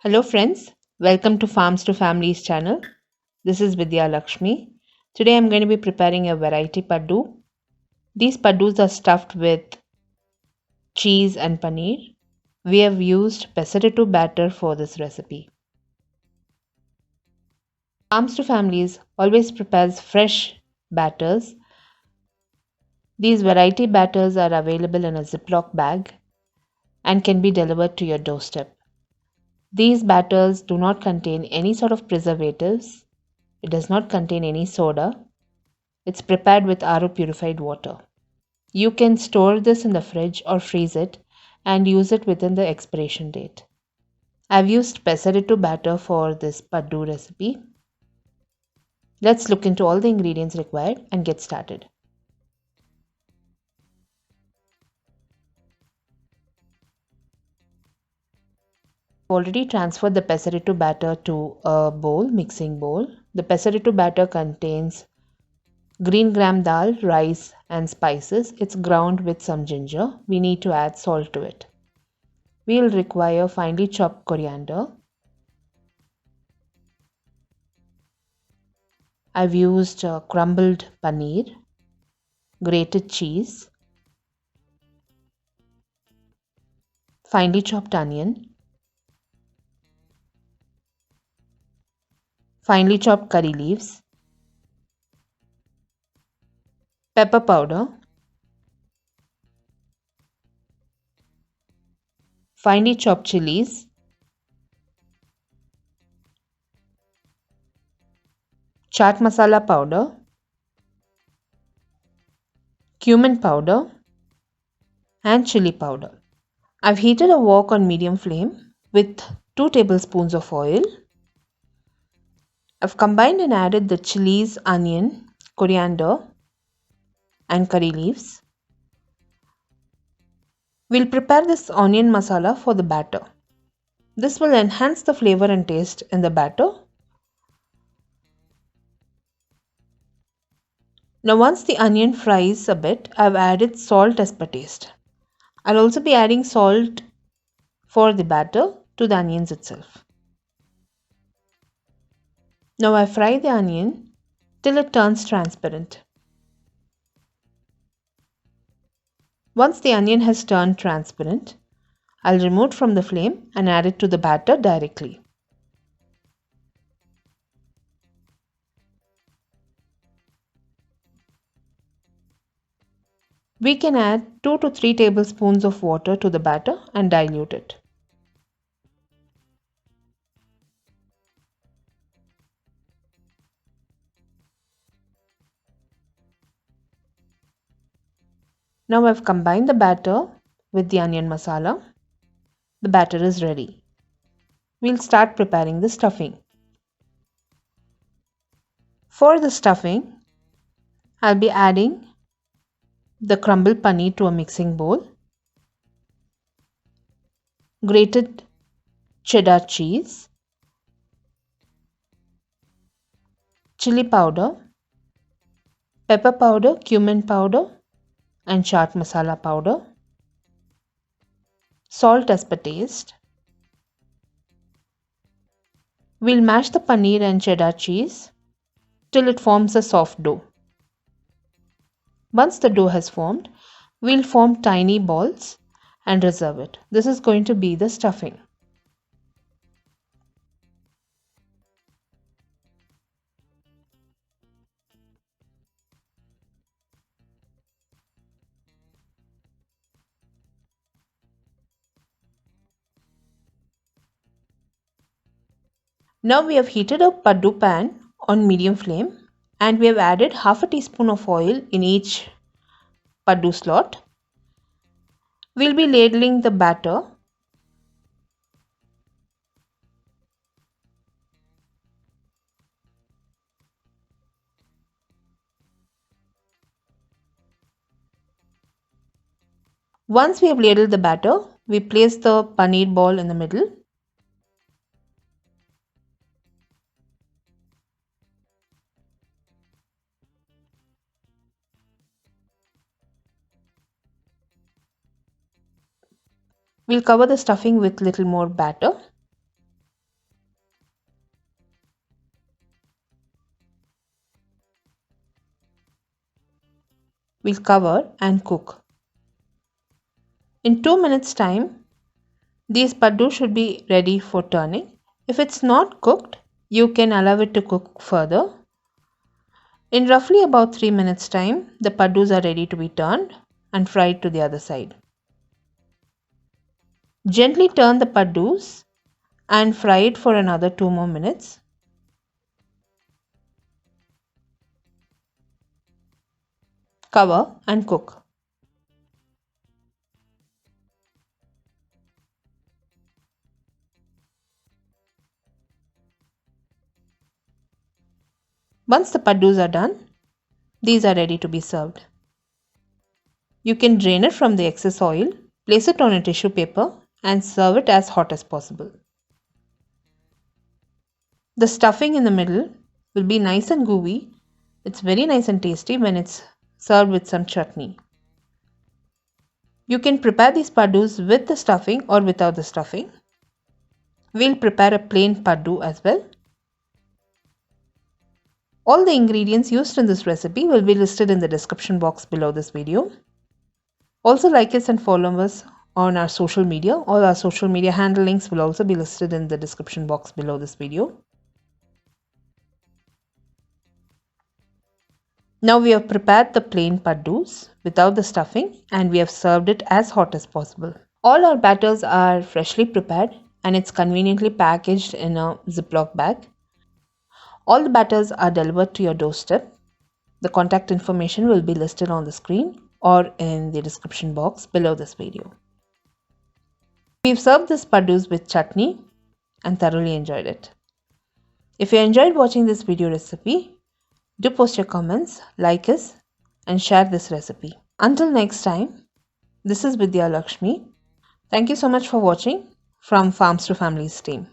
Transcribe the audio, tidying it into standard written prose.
Hello friends, welcome to Farms to Families channel. This is Vidya Lakshmi. Today I'm going to be preparing a variety paddu. These paddus are stuffed with cheese and paneer. We have used pesarattu batter for this recipe. Farms to Families always prepares fresh batters. These variety batters are available in a ziplock bag and can be delivered to your doorstep. These batters do not contain any sort of preservatives. It does not contain any soda. It's prepared with RO purified water. You can store this in the fridge or freeze it and use it within the expiration date. I've used pesarattu batter for this paddu recipe. Let's look into all the ingredients required and get started. I've already transferred the pesarattu batter to a mixing bowl. The pesarattu batter contains green gram dal, rice and spices. It's ground with some ginger. We need to add salt to it. We'll require finely chopped coriander. I've used crumbled paneer, grated cheese, finely chopped onion, finely chopped curry leaves, pepper powder, finely chopped chilies, chaat masala powder, cumin powder, and chili powder. I've heated a wok on medium flame with 2 tablespoons of oil. I've combined and added the chilies, onion, coriander, and curry leaves. We'll prepare this onion masala for the batter. This will enhance the flavor and taste in the batter. Now once the onion fries a bit, I've added salt as per taste. I'll also be adding salt for the batter to the onions itself. Now I fry the onion till it turns transparent. Once the onion has turned transparent, I'll remove it from the flame and add it to the batter directly. We can add 2 to 3 tablespoons of water to the batter and dilute it. Now I've combined the batter with the onion masala. The batter is ready. We'll start preparing the stuffing. For the stuffing, I'll be adding the crumbled paneer to a mixing bowl, grated cheddar cheese, chili powder, pepper powder, cumin powder, and chaat masala powder, salt as per taste. We'll mash the paneer and cheddar cheese till it forms a soft dough. Once the dough has formed, we'll form tiny balls and reserve it. This is going to be the stuffing. Now we have heated a paddu pan on medium flame and we have added half a teaspoon of oil in each paddu slot. We'll be ladling the batter. Once we have ladled the batter, we place the paneer ball in the middle. We'll cover the stuffing with little more batter. We'll cover and cook. In 2 minutes time, these paddu should be ready for turning. If it's not cooked, you can allow it to cook further. In roughly about 3 minutes time, the paddus are ready to be turned and fried to the other side. Gently turn the paddus and fry it for another 2 more minutes. Cover and cook. Once the paddus are done, these are ready to be served. You can drain it from the excess oil, place it on a tissue paper and serve it as hot as possible. The stuffing in the middle will be nice and gooey. It's very nice and tasty when it's served with some chutney. You can prepare these paddus with the stuffing or without the stuffing. We'll prepare a plain paddu as well. All the ingredients used in this recipe will be listed in the description box below this video. Also like us and follow us on our social media. All our social media handle links will also be listed in the description box below this video. Now we have prepared the plain paddus without the stuffing and we have served it as hot as possible. All our batters are freshly prepared and it's conveniently packaged in a ziplock bag. All the batters are delivered to your doorstep. The contact information will be listed on the screen or in the description box below this video. We've served this paddus with chutney and thoroughly enjoyed it. If you enjoyed watching this video recipe, do post your comments, like us and share this recipe. Until next time, this is Vidya Lakshmi. Thank you so much for watching from Farms to Families team.